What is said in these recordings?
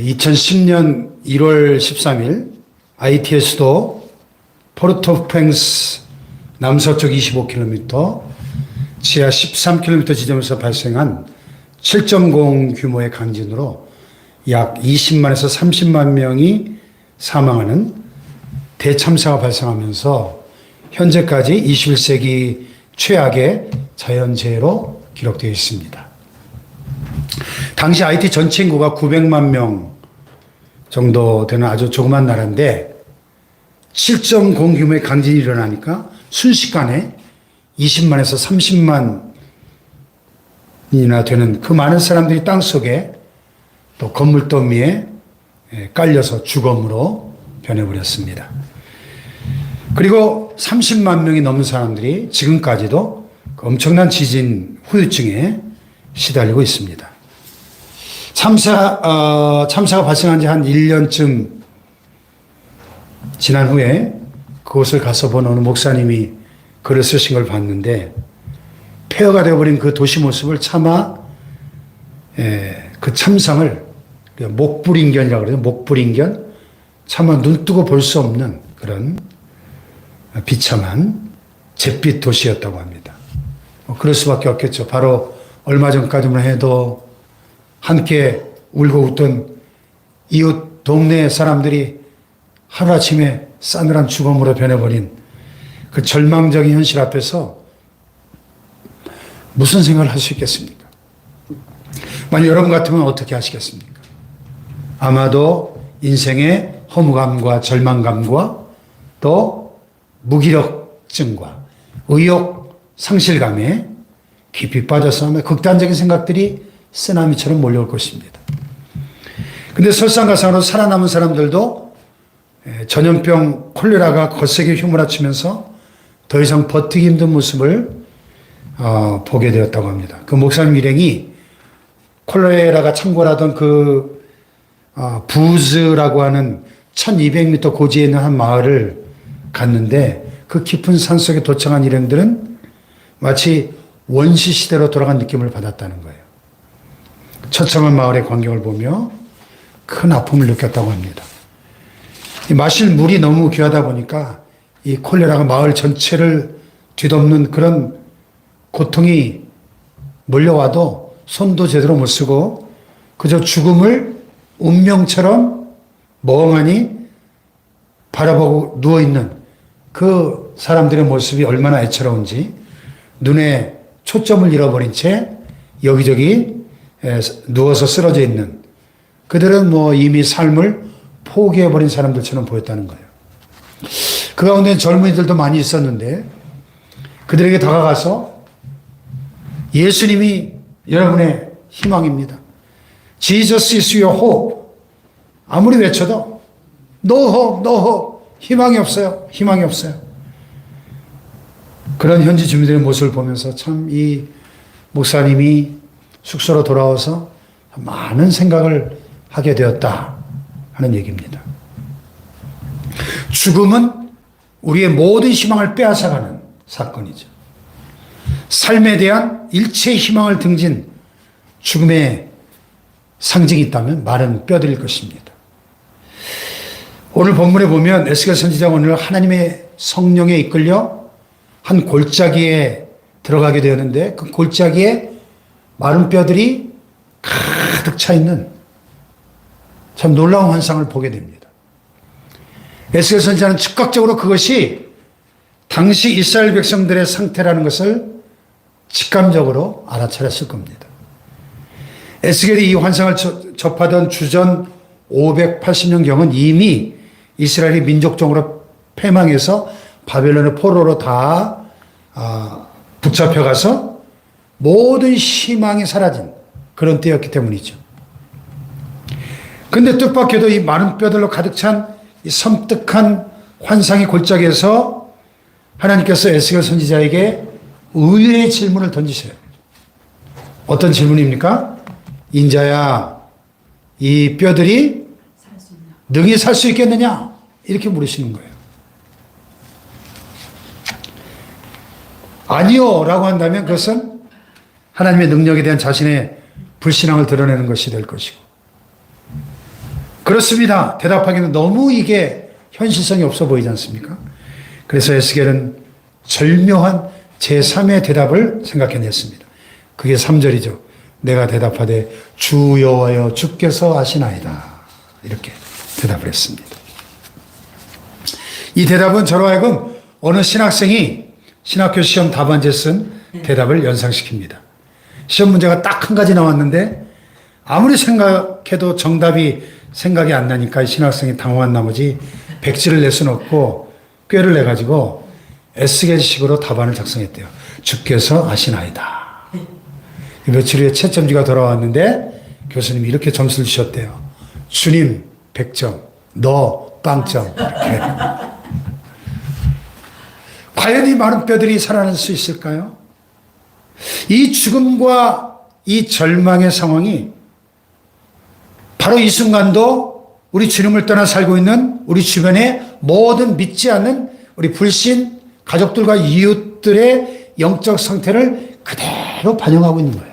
2010년 1월 13일 ITS도 포르토프eng스 남서쪽 25km, 지하 13km 지점에서 발생한 7.0 규모의 강진으로 약 20만에서 30만 명이 사망하는 대참사가 발생하면서 현재까지 21세기 최악의 자연재해로 기록되어 있습니다. 당시 IT 전체 인구가 900만 명 정도 되는 아주 조그만 나라인데 7.0 규모의 강진이 일어나니까 순식간에 20만에서 30만이나 되는 그 많은 사람들이 땅속에 또 건물 더미에 깔려서 주검으로 변해버렸습니다. 그리고 30만 명이 넘는 사람들이 지금까지도 그 엄청난 지진 후유증에 시달리고 있습니다. 참사가 발생한 지 한 1년쯤 지난 후에 그곳을 가서 본 어느 목사님이 글을 쓰신 걸 봤는데 폐허가 되어버린 그 도시 모습을 차마 그 참상을 목불인견이라고 그래요. 목불인견. 차마 눈뜨고 볼 수 없는 그런 비참한 잿빛 도시였다고 합니다. 그럴 수밖에 없겠죠. 바로 얼마 전까지만 해도 함께 울고 웃던 이웃 동네 사람들이 하루아침에 싸늘한 죽음으로 변해버린 그 절망적인 현실 앞에서 무슨 생각을 할 수 있겠습니까? 만약 여러분 같으면 어떻게 하시겠습니까? 아마도 인생의 허무감과 절망감과 또 무기력증과 의욕 상실감에 깊이 빠져서 아마 극단적인 생각들이 쓰나미처럼 몰려올 것입니다. 근데 설상가상으로 살아남은 사람들도 전염병 콜레라가 거세게 휘몰아치면서 더 이상 버티기 힘든 모습을 보게 되었다고 합니다. 그 목사님 일행이 콜레라가 창궐하던 그 부즈라고 하는 1200m 고지에 있는 한 마을을 갔는데 그 깊은 산속에 도착한 일행들은 마치 원시시대로 돌아간 느낌을 받았다는 거예요. 처참한 마을의 광경을 보며 큰 아픔을 느꼈다고 합니다. 마실 물이 너무 귀하다 보니까 이 콜레라가 마을 전체를 뒤덮는 그런 고통이 몰려와도 손도 제대로 못 쓰고 그저 죽음을 운명처럼 멍하니 바라보고 누워있는 그 사람들의 모습이 얼마나 애처로운지 눈에 초점을 잃어버린 채 여기저기 누워서 쓰러져 있는 그들은 뭐 이미 삶을 포기해버린 사람들처럼 보였다는 거예요. 그 가운데 젊은이들도 많이 있었는데 그들에게 다가가서 예수님이 여러분의 희망입니다. Jesus is your hope. 아무리 외쳐도 no hope, no hope. 희망이 없어요. 희망이 없어요. 그런 현지 주민들의 모습을 보면서 참 이 목사님이 숙소로 돌아와서 많은 생각을 하게 되었다 하는 얘기입니다. 죽음은 우리의 모든 희망을 빼앗아가는 사건이죠. 삶에 대한 일체의 희망을 등진 죽음의 상징이 있다면 마른 뼈들일 것입니다. 오늘 본문에 보면 에스겔 선지자가 오늘 하나님의 성령에 이끌려 한 골짜기에 들어가게 되었는데 그 골짜기에 마른 뼈들이 가득 차 있는 참 놀라운 환상을 보게 됩니다. 에스겔 선지자는 즉각적으로 그것이 당시 이스라엘 백성들의 상태라는 것을 직감적으로 알아차렸을 겁니다. 에스겔이 이 환상을 접하던 주전 580년경은 이미 이스라엘이 민족적으로 패망해서 바벨론의 포로로 다 붙잡혀가서 모든 희망이 사라진 그런 때였기 때문이죠. 근데 뜻밖에도 이 마른 뼈들로 가득 찬 이 섬뜩한 환상의 골짜기에서 하나님께서 에스겔 선지자에게 의외의 질문을 던지세요. 어떤 질문입니까? 인자야, 이 뼈들이 능히 살 수 있겠느냐? 이렇게 물으시는 거예요. 아니요 라고 한다면 그것은 하나님의 능력에 대한 자신의 불신앙을 드러내는 것이 될 것이고 그렇습니다. 대답하기는 너무 이게 현실성이 없어 보이지 않습니까? 그래서 에스겔은 절묘한 제3의 대답을 생각해냈습니다. 그게 3절이죠. 내가 대답하되 주 여호와여 주께서 아시나이다. 이렇게 대답을 했습니다. 이 대답은 저로 하여금 어느 신학생이 신학교 시험 답안지에 쓴 대답을 연상시킵니다. 시험 문제가 딱 한 가지 나왔는데 아무리 생각해도 정답이 생각이 안 나니까 신학생이 당황한 나머지 백지를 낼 수는 없고 꾀를 내가지고 에스겔식으로 답안을 작성했대요. 주께서 아시나이다. 며칠 후에 채점지가 돌아왔는데 교수님이 이렇게 점수를 주셨대요. 주님 100점, 너 빵점. 이렇게. 과연 이 많은 뼈들이 살아날 수 있을까요? 이 죽음과 이 절망의 상황이 바로 이 순간도 우리 주님을 떠나 살고 있는 우리 주변의 모든 믿지 않는 우리 불신 가족들과 이웃들의 영적 상태를 그대로 반영하고 있는 거예요.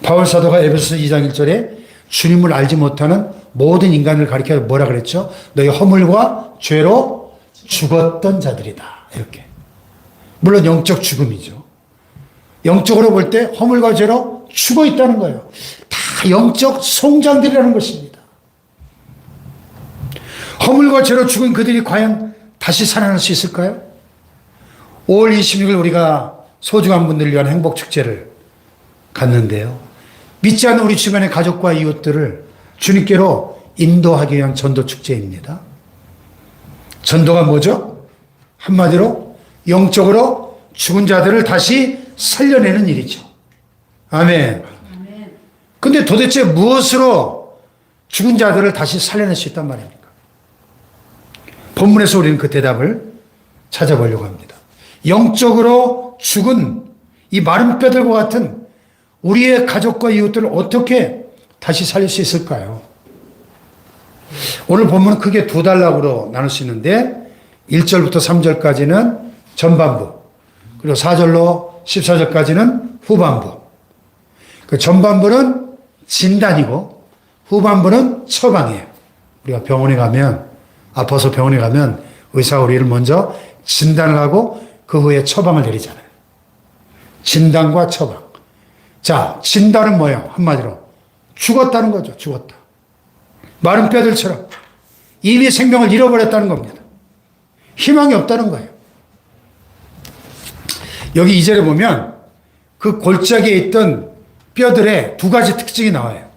바울 사도가 에베소서 2장 1절에 주님을 알지 못하는 모든 인간을 가리켜 뭐라 그랬죠? 너희 허물과 죄로 죽었던 자들이다. 이렇게. 물론 영적 죽음이죠. 영적으로 볼 때 허물과 죄로 죽어 있다는 거예요. 다 영적 송장들이라는 것입니다. 허물과 죄로 죽은 그들이 과연 다시 살아날 수 있을까요? 5월 26일 우리가 소중한 분들을 위한 행복축제를 갔는데요. 믿지 않는 우리 주변의 가족과 이웃들을 주님께로 인도하기 위한 전도축제입니다. 전도가 뭐죠? 한마디로 영적으로 죽은 자들을 다시 살려내는 일이죠. 아멘. 근데 도대체 무엇으로 죽은 자들을 다시 살려낼 수 있단 말입니까? 본문에서 우리는 그 대답을 찾아보려고 합니다. 영적으로 죽은 이 마른 뼈들과 같은 우리의 가족과 이웃들을 어떻게 다시 살릴 수 있을까요? 오늘 본문은 크게 두 단락으로 나눌 수 있는데 1절부터 3절까지는 전반부, 그리고 4절로 14절까지는 후반부. 그 전반부는 진단이고 후반부는 처방이에요. 우리가 병원에 가면, 아파서 병원에 가면 의사가 우리를 먼저 진단을 하고 그 후에 처방을 내리잖아요. 진단과 처방. 자, 진단은 뭐예요? 한마디로 죽었다는 거죠. 죽었다. 마른 뼈들처럼 이미 생명을 잃어버렸다는 겁니다. 희망이 없다는 거예요. 여기 2절에 보면 그 골짜기에 있던 뼈들의 두 가지 특징이 나와요.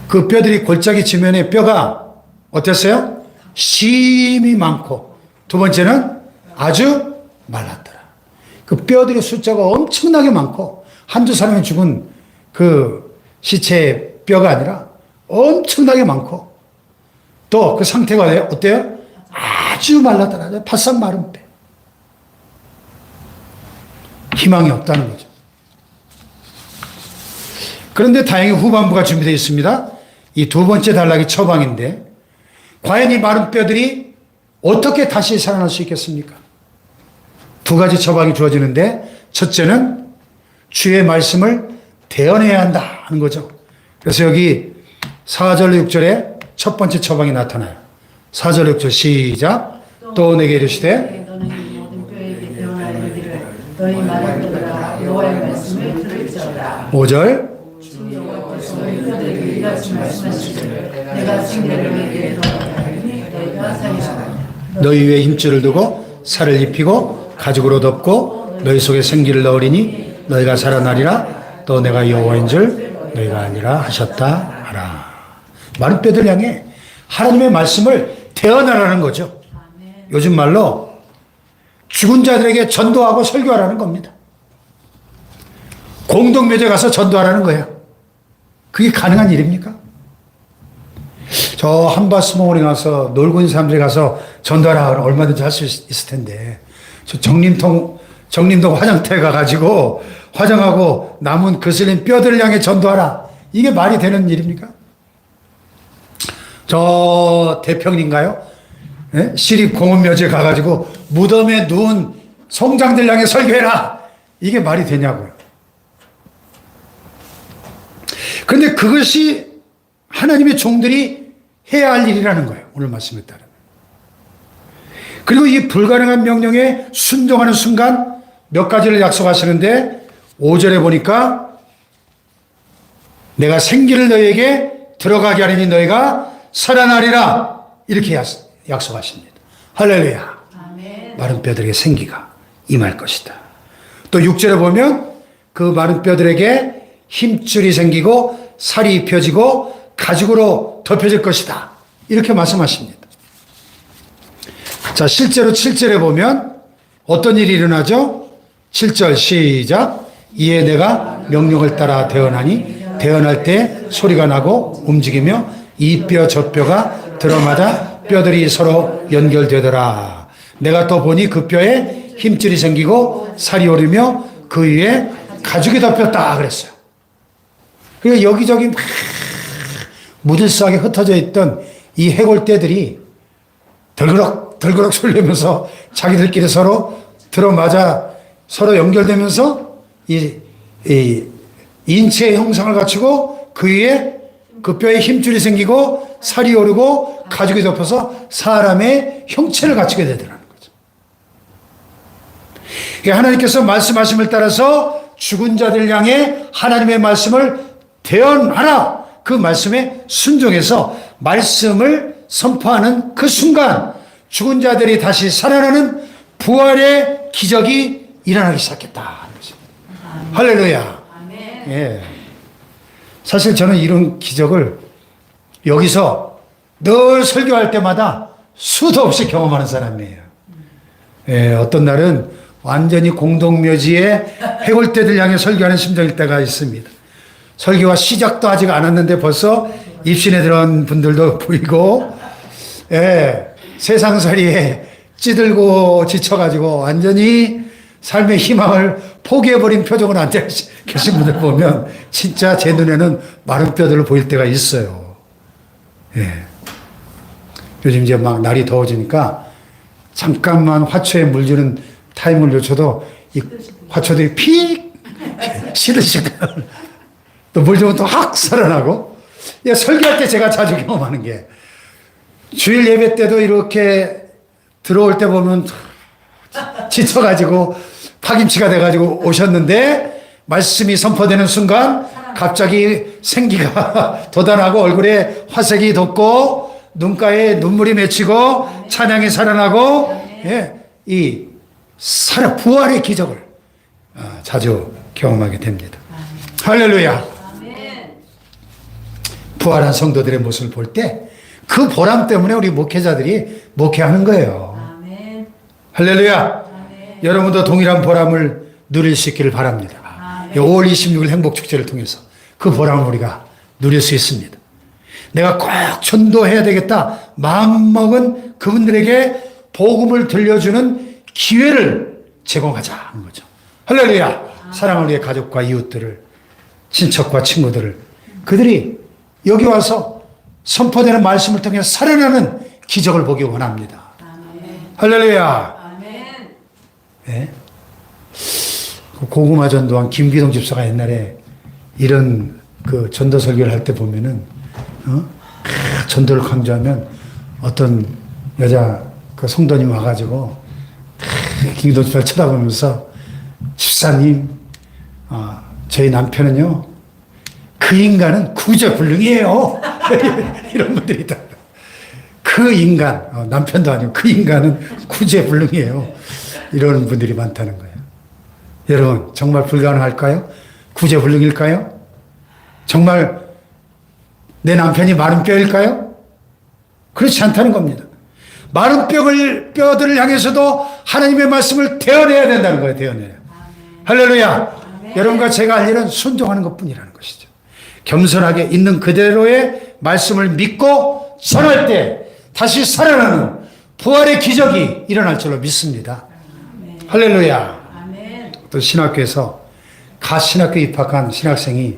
그 뼈들이 골짜기 지면에 뼈가 어땠어요? 심이 많고, 두 번째는 아주 말랐더라. 그 뼈들의 숫자가 엄청나게 많고, 한두 사람이 죽은 그 시체의 뼈가 아니라 엄청나게 많고, 또 그 상태가 어때요? 아주 말랐더라. 바싹 마른 뼈. 희망이 없다는 거죠. 그런데 다행히 후반부가 준비되어 있습니다. 이 두 번째 단락이 처방인데, 과연 이 마른 뼈들이 어떻게 다시 살아날 수 있겠습니까? 두 가지 처방이 주어지는데, 첫째는 주의 말씀을 대언해야 한다 하는 거죠. 그래서 여기 4절 6절에 첫 번째 처방이 나타나요. 4절 6절 시작. 또 내게 이르시되 너희 말을 들으라. 여호와의 말씀을 들을지어다. 5절 내가 승리를 너희에게 너희가 살리라. 너희 위에 힘줄을 두고 살을 입히고 가죽으로 덮고 너희 속에 생기를 넣으리니 너희가 살아나리라. 또 내가 여호와인 줄 너희가 아니라 하셨다 하라. 마른 뼈들 향해 하나님의 말씀을 대언하라는 거죠. 요즘 말로 죽은 자들에게 전도하고 설교하라는 겁니다. 공동묘제 가서 전도하라는 거예요. 그게 가능한 일입니까? 저 한바스모울에 가서 놀고 있는 사람들이 가서 전도하라 얼마든지 할 수 있을 텐데, 저 정림동 화장터에 가가지고 화장하고 남은 거슬린 뼈들을 향해 전도하라. 이게 말이 되는 일입니까? 저 대평인가요? 예? 시립공원묘지에 가가지고 무덤에 누운 송장들 향해 설교해라. 이게 말이 되냐고요. 그런데 그것이 하나님의 종들이 해야 할 일이라는 거예요. 오늘 말씀에 따르면. 그리고 이 불가능한 명령에 순종하는 순간 몇 가지를 약속하시는데 5절에 보니까 내가 생기를 너희에게 들어가게 하리니 너희가 살아나리라 이렇게 약속하십니다. 할렐루야. 아멘. 마른 뼈들에게 생기가 임할 것이다. 또 6절에 보면 그 마른 뼈들에게 힘줄이 생기고 살이 입혀지고 가죽으로 덮여질 것이다. 이렇게 말씀하십니다. 자, 실제로 7절에 보면 어떤 일이 일어나죠? 7절 시작. 이에 내가 명령을 따라 대언하니 대언할 때 소리가 나고 움직이며 이 뼈 저 뼈가 들어맞아 뼈들이 서로 연결되더라. 내가 또 보니 그 뼈에 힘줄이 생기고 살이 오르며 그 위에 가죽이 덮였다 그랬어요. 그리고 여기저기 막 무질서하게 흩어져 있던 이 해골떼들이 덜그럭 쏠리면서 자기들끼리 서로 들어맞아 서로 연결되면서 이 인체의 형상을 갖추고 그 위에 그 뼈에 힘줄이 생기고 살이 오르고 가죽이 덮여서 사람의 형체를 갖추게 되더라는 거죠. 하나님께서 말씀하심을 따라서 죽은 자들 향해 하나님의 말씀을 대언하라. 그 말씀에 순종해서 말씀을 선포하는 그 순간 죽은 자들이 다시 살아나는 부활의 기적이 일어나기 시작했다는 것입니다. 할렐루야. 아멘. 예. 사실 저는 이런 기적을 여기서 늘 설교할 때마다 수도 없이 경험하는 사람이에요. 예, 어떤 날은 완전히 공동묘지에 해골떼들 향해 설교하는 심정일 때가 있습니다. 설교가 시작도 아직 안 왔는데 벌써 입신에 들어온 분들도 보이고, 예, 세상살이에 찌들고 지쳐가지고 완전히 삶의 희망을 포기해버린 표정을 앉아 계신 분들 보면 진짜 제 눈에는 마른 뼈들을 보일 때가 있어요. 예. 요즘 이제 막 날이 더워지니까 잠깐만 화초에 물 주는 타임을 놓쳐도 이 화초들이 픽 시들시들 또 물 주면 또 확 살아나고. 예, 설교할 때 제가 자주 경험하는 게 주일 예배 때도 이렇게 들어올 때 보면 지쳐가지고 파김치가 돼가지고 오셨는데 말씀이 선포되는 순간 갑자기 생기가 돋아나고 얼굴에 화색이 돋고 눈가에 눈물이 맺히고 찬양이 살아나고, 예, 이 부활의 기적을 자주 경험하게 됩니다. 할렐루야. 부활한 성도들의 모습을 볼 때 그 보람 때문에 우리 목회자들이 목회하는 거예요. 아멘. 할렐루야. 아멘. 여러분도 동일한 보람을 누릴 수 있기를 바랍니다. 아멘. 5월 26일 행복축제를 통해서 그 보람을 우리가 누릴 수 있습니다. 내가 꼭 전도해야 되겠다 마음먹은 그분들에게 복음을 들려주는 기회를 제공하자는 거죠. 할렐루야. 사랑을 위해 가족과 이웃들을, 친척과 친구들을, 그들이 여기 와서 선포되는 말씀을 통해 살아나는 기적을 보기 원합니다. 아멘. 할렐루야. 아멘. 예? 고구마 전도한 김기동 집사가 옛날에 이런 그 전도 설교를 할 때 보면은, 전도를 강조하면 어떤 여자 그 성도님 와가지고 김기동 집사를 쳐다보면서 집사님, 저희 남편은요, 그 인간은 구제불능이에요. 이런 분들이 있다. 그 인간, 남편도 아니고 그 인간은 구제불능이에요. 이런 분들이 많다는 거예요. 여러분, 정말 불가능할까요? 구제불능일까요? 정말 내 남편이 마른 뼈일까요? 그렇지 않다는 겁니다. 마른 뼈들을 향해서도 하나님의 말씀을 대언해야 된다는 거예요. 대언해야. 할렐루야. 여러분과 제가 할 일은 순종하는 것뿐이라는 것이죠. 겸손하게 있는 그대로의 말씀을 믿고 전할 때 다시 살아나는 부활의 기적이 일어날 줄로 믿습니다. 할렐루야. 아멘. 또 신학교에서 갓 신학교에 입학한 신학생이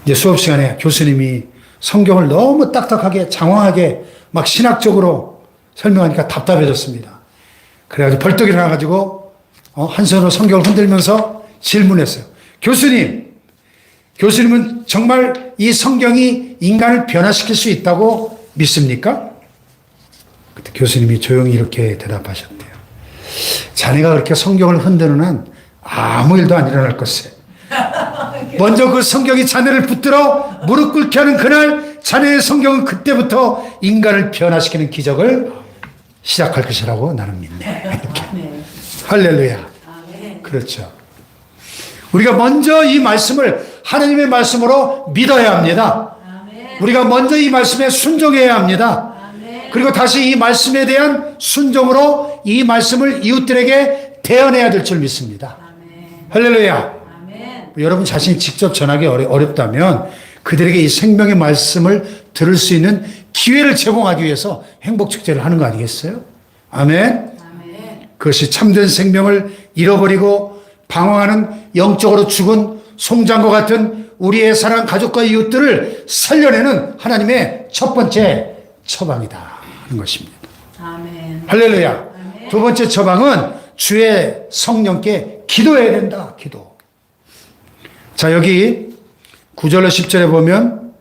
이제 수업 시간에 교수님이 성경을 너무 딱딱하게 장황하게 막 신학적으로 설명하니까 답답해졌습니다. 그래가지고 벌떡 일어나가지고 한 손으로 성경을 흔들면서 질문했어요. 교수님, 교수님은 정말 이 성경이 인간을 변화시킬 수 있다고 믿습니까? 그때 교수님이 조용히 이렇게 대답하셨대요. 자네가 그렇게 성경을 흔드는 한 아무 일도 안 일어날 것에 먼저 그 성경이 자네를 붙들어 무릎 꿇게 하는 그날 자네의 성경은 그때부터 인간을 변화시키는 기적을 시작할 것이라고 나는 믿네. 아멘. 할렐루야. 아멘. 그렇죠. 우리가 먼저 이 말씀을 하나님의 말씀으로 믿어야 합니다. 아멘. 우리가 먼저 이 말씀에 순종해야 합니다. 아멘. 그리고 다시 이 말씀에 대한 순종으로 이 말씀을 이웃들에게 대언해야 될 줄 믿습니다. 아멘. 할렐루야. 아멘. 여러분 자신이 직접 전하기 어렵다면 그들에게 이 생명의 말씀을 들을 수 있는 기회를 제공하기 위해서 행복축제를 하는 거 아니겠어요? 아멘. 아멘. 그것이 참된 생명을 잃어버리고 방황하는 영적으로 죽은 송장과 같은 우리의 사랑 가족과 이웃들을 살려내는 하나님의 첫 번째 처방이다 하는 것입니다. 아멘. 할렐루야. 아멘. 두 번째 처방은 주의 성령께 기도해야 된다. 기도. 자, 여기 9절로 10절에 보면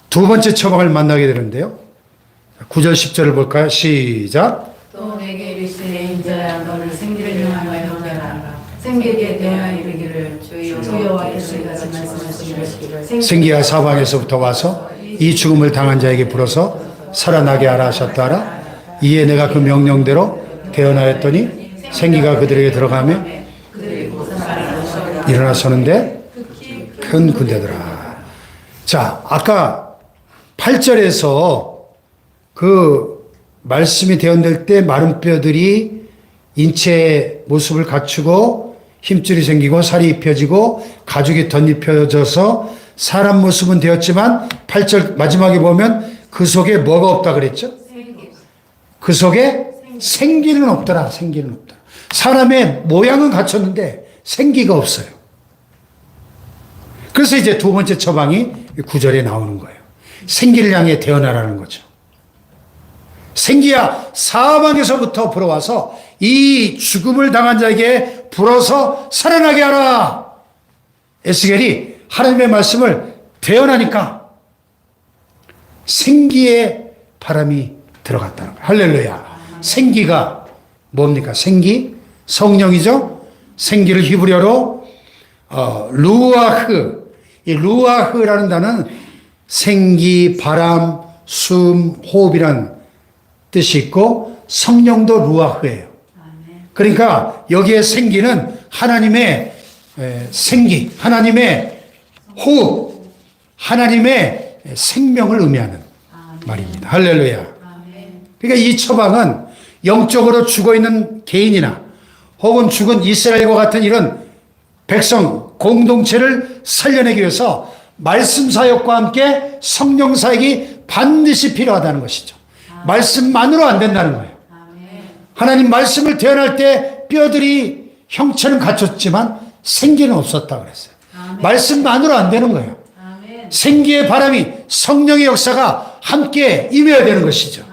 두 번째 처방을 만나게 되는데요. 9절 10절을 볼까요? 시작. 또 내게 이르시되 인자야 너를 생기를 향하여 영하라. 생기에 대하여 이르기를 주여와께서 이같이 말씀하시기를 생기가 사방에서부터 와서 이 죽음을 당한 자에게 불어서 살아나게 하라 하셨다 하라. 이에 내가 그 명령대로 대언하였더니 생기가 그들에게 들어가며 일어나서는데 큰 군대더라. 자, 아까 8절에서 그 말씀이 대언될 때 마른 뼈들이 인체의 모습을 갖추고 힘줄이 생기고 살이 입혀지고 가죽이 덧입혀져서 사람 모습은 되었지만 8절 마지막에 보면 그 속에 뭐가 없다 그랬죠? 그 속에 생기는 없더라. 생기는 없더라. 사람의 모양은 갖췄는데 생기가 없어요. 그래서 이제 두 번째 처방이 9절에 나오는 거예요. 생기를 향해 태어나라는 거죠. 생기야 사방에서부터 불어와서 이 죽음을 당한 자에게 불어서 살아나게 하라. 에스겔이 하나님의 말씀을 대언하니까 생기의 바람이 들어갔다는 거예요. 할렐루야. 생기가 뭡니까? 생기? 성령이죠? 생기를 히브리어로 루아흐. 이 루아흐라는 단어는 생기, 바람, 숨, 호흡이란 뜻이 있고 성령도 루아흐예요. 그러니까 여기에 생기는 하나님의 생기, 하나님의 호흡, 하나님의 생명을 의미하는 말입니다. 할렐루야. 그러니까 이 처방은 영적으로 죽어있는 개인이나 혹은 죽은 이스라엘과 같은 이런 백성, 공동체를 살려내기 위해서 말씀 사역과 함께 성령 사역이 반드시 필요하다는 것이죠. 말씀만으로 안 된다는 거예요. 하나님 말씀을 대언할 때 뼈들이 형체는 갖췄지만 생기는 없었다 그랬어요. 말씀만으로 안 되는 거예요. 생기의 바람이 성령의 역사가 함께 임해야 되는 것이죠.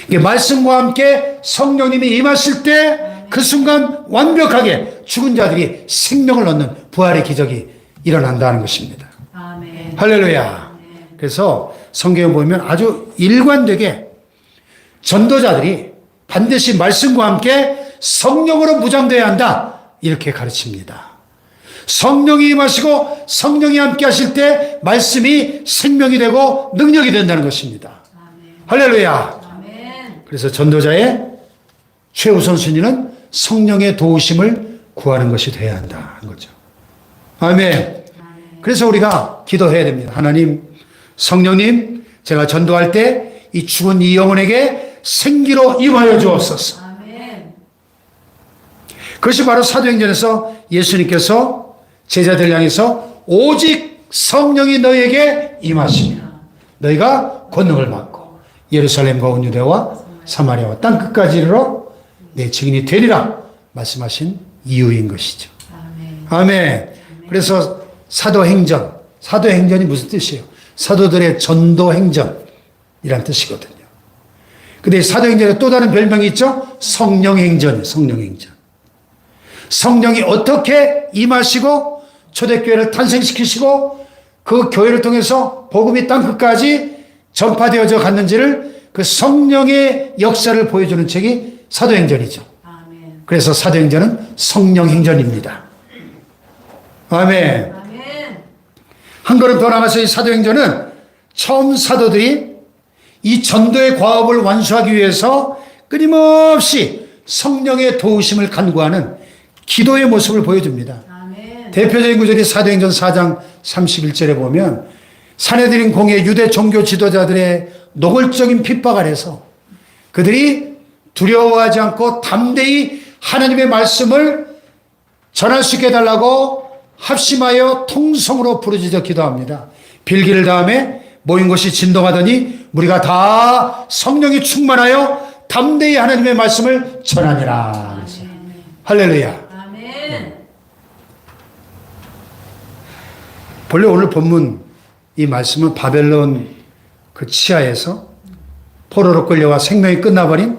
네. 말씀과 함께 성령님이 임하실 때 그 순간 완벽하게 죽은 자들이 생명을 얻는 부활의 기적이 일어난다는 것입니다. 아멘. 할렐루야. 그래서 성경에 보면 아주 일관되게 전도자들이 반드시 말씀과 함께 성령으로 무장되어야 한다. 이렇게 가르칩니다. 성령이 임하시고 성령이 함께 하실 때 말씀이 생명이 되고 능력이 된다는 것입니다. 할렐루야. 그래서 전도자의 최우선 순위는 성령의 도우심을 구하는 것이 되어야 한다는 거죠. 아멘. 그래서 우리가 기도해야 됩니다. 하나님, 성령님, 제가 전도할 때 이 죽은 이 영혼에게 생기로 임하여 주옵소서. 그것이 바로 사도행전에서 예수님께서 제자들 향해서 오직 성령이 너희에게 임하시며 너희가 권능을 받고 예루살렘과 온 유대와 사마리아와 땅 끝까지 이르러 내 증인이 되리라 말씀하신 이유인 것이죠. 아멘. 그래서 사도행전이 무슨 뜻이에요? 사도들의 전도행전이란 뜻이거든요. 근데 사도행전에 또 다른 별명이 있죠? 성령행전이에요. 성령행전. 성령이 어떻게 임하시고 초대교회를 탄생시키시고 그 교회를 통해서 복음이 땅끝까지 전파되어져 갔는지를 그 성령의 역사를 보여주는 책이 사도행전이죠. 아멘. 그래서 사도행전은 성령행전입니다. 아멘. 아멘. 한 걸음 더 나가서 이 사도행전은 처음 사도들이 이 전도의 과업을 완수하기 위해서 끊임없이 성령의 도우심을 간구하는 기도의 모습을 보여줍니다. 아멘. 대표적인 구절이 사도행전 4장 31절에 보면 사내들인 공의 유대 종교 지도자들의 노골적인 핍박 아래서 그들이 두려워하지 않고 담대히 하나님의 말씀을 전할 수 있게 해달라고 합심하여 통성으로 부르짖어 기도합니다. 빌기를 다음에 모인 곳이 진동하더니 우리가 다 성령이 충만하여 담대히 하나님의 말씀을 전하니라. 할렐루야. 아멘. 본래 오늘 본문 이 말씀은 바벨론 그 치하에서 포로로 끌려와 생명이 끝나버린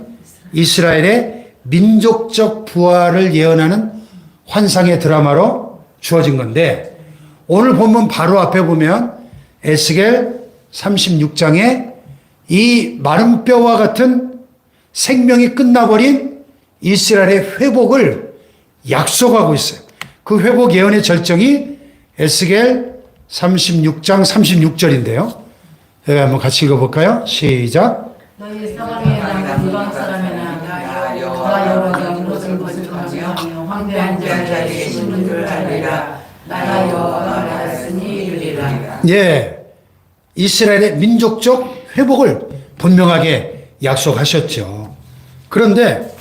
이스라엘의 민족적 부활을 예언하는 환상의 드라마로 주어진 건데 오늘 본문 바로 앞에 보면 에스겔 36장에 이 마른 뼈와 같은 생명이 끝나버린 이스라엘의 회복을 약속하고 있어요. 그 회복 예언의 절정이 에스겔 36장 36절인데요. 여기 한번 같이 읽어볼까요? 시작. 너희 사방에 남은 이방 사람이나 나 여호와가 모든 것을 가지하며 황대한 자에게 심은 줄 알리라. 나 여호와가 말하였으니 이르리라. 예, 이스라엘의 민족적 회복을 분명하게 약속하셨죠. 그런데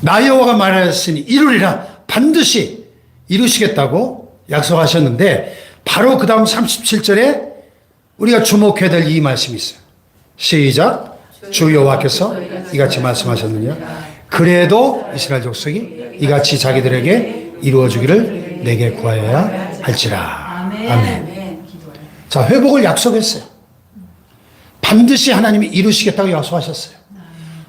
나 여호와가 말하였으니 이루리라. 반드시 이루시겠다고 약속하셨는데 바로 그 다음 37절에 우리가 주목해야 될 이 말씀이 있어요. 시작. 주 여호와께서 이같이 말씀하셨느냐. 그래도 이스라엘 족속이 이같이 자기들에게 이루어주기를 내게 구하여야 할지라. 아멘. 자, 회복을 약속했어요. 반드시 하나님이 이루시겠다고 약속하셨어요.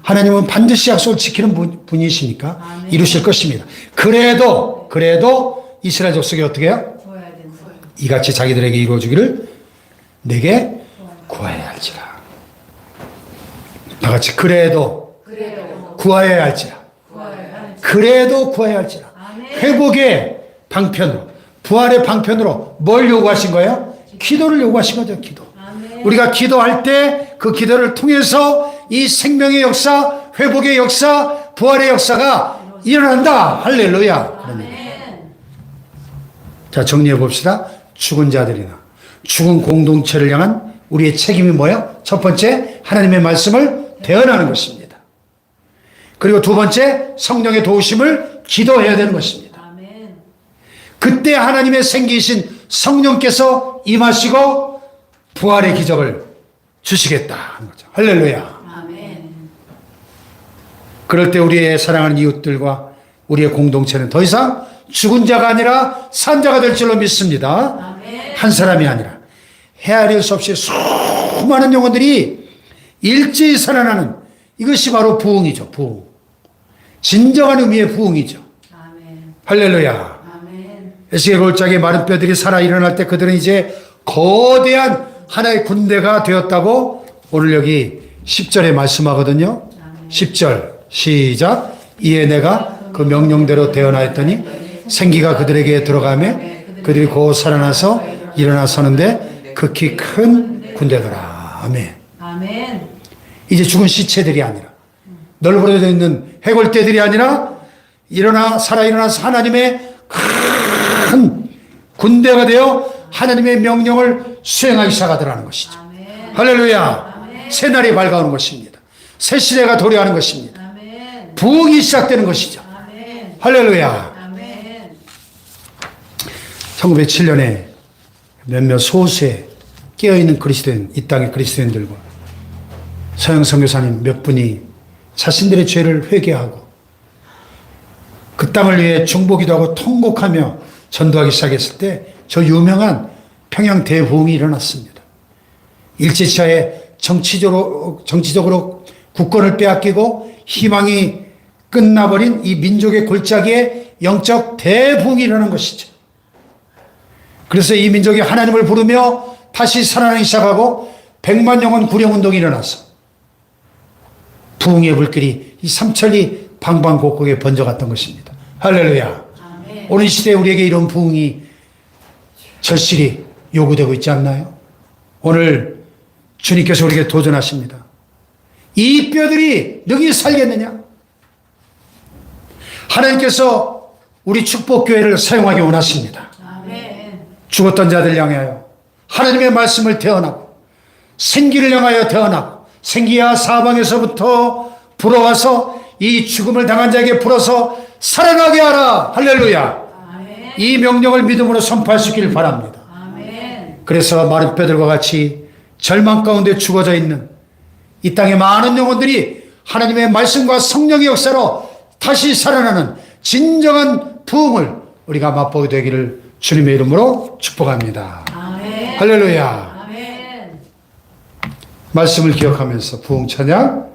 하나님은 반드시 약속을 지키는 분이시니까 이루실 것입니다. 그래도 이스라엘 족속이 어떻게 해요? 이같이 자기들에게 이루어주기를 내게 구하여야 할지라. 다 같이 그래도 구하여야 할지라. 그래도 구하여야 할지라. 회복의 방편으로, 부활의 방편으로 뭘 요구하신 거예요? 기도를 요구하신 거죠. 기도. 우리가 기도할 때 그 기도를 통해서 이 생명의 역사, 회복의 역사, 부활의 역사가 일어난다. 할렐루야. 자, 정리해 봅시다. 죽은 자들이나 죽은 공동체를 향한 우리의 책임이 뭐예요? 첫 번째, 하나님의 말씀을 대언하는 것입니다. 그리고 두 번째, 성령의 도우심을 기도해야 되는 것입니다. 그때 하나님의 생기신 성령께서 임하시고 부활의 기적을 주시겠다 하는 거죠. 할렐루야. 그럴 때 우리의 사랑하는 이웃들과 우리의 공동체는 더 이상 죽은 자가 아니라 산 자가 될 줄로 믿습니다. 한 사람이 아니라 헤아릴 수 없이 수많은 영혼들이 일제히 살아나는 이것이 바로 부흥이죠. 부흥. 진정한 의미의 부흥이죠. 할렐루야. 에스겔 골짜기의 마른 뼈들이 살아 일어날 때 그들은 이제 거대한 하나의 군대가 되었다고 오늘 여기 10절에 말씀하거든요. 10절 시작. 이에 내가 그 명령대로 대언하였더니 생기가 그들에게 들어가매 그들이 곧 살아나서 일어나 서는데 극히 큰 군대더라. 아멘. 이제 죽은 시체들이 아니라 널브러져 있는 해골대들이 아니라 살아 일어나서 하나님의 큰 군대가 되어 하나님의 명령을 수행하기 시작하더라는 것이죠. 할렐루야. 새 날이 밝아오는 것입니다. 새 시대가 도래하는 것입니다. 부흥이 시작되는 것이죠. 할렐루야. 1907년에 몇몇 소수의 깨어있는 그리스도인, 이 땅의 그리스도인들과 서영 선교사님 몇 분이 자신들의 죄를 회개하고 그 땅을 위해 중보기도 하고 통곡하며 전도하기 시작했을 때 저 유명한 평양 대부흥이 일어났습니다. 일제시하에 정치적으로 국권을 빼앗기고 희망이 끝나버린 이 민족의 골짜기에 영적 대붕이 일어나는 것이죠. 그래서 이 민족이 하나님을 부르며 다시 살아나기 시작하고 100만 영혼 구령운동이 일어나서 부흥의 불길이 이 삼천리 방방곡곡에 번져갔던 것입니다. 할렐루야. 아멘. 오늘 시대에 우리에게 이런 부흥이 절실히 요구되고 있지 않나요? 오늘 주님께서 우리에게 도전하십니다. 이 뼈들이 능히 살겠느냐? 하나님께서 우리 축복교회를 사용하기 원하십니다. 아멘. 죽었던 자들 향하여 하나님의 말씀을 태어나고 생기를 향하여 태어나고 생기야 사방에서부터 불어와서 이 죽음을 당한 자에게 불어서 살아나게 하라. 할렐루야. 아멘. 이 명령을 믿음으로 선포할 수 있기를 바랍니다. 아멘. 그래서 마른 뼈들과 같이 절망 가운데 죽어져 있는 이 땅의 많은 영혼들이 하나님의 말씀과 성령의 역사로 다시 살아나는 진정한 부흥을 우리가 맛보게 되기를 주님의 이름으로 축복합니다. 아멘. 할렐루야. 아멘. 말씀을 기억하면서 부흥 찬양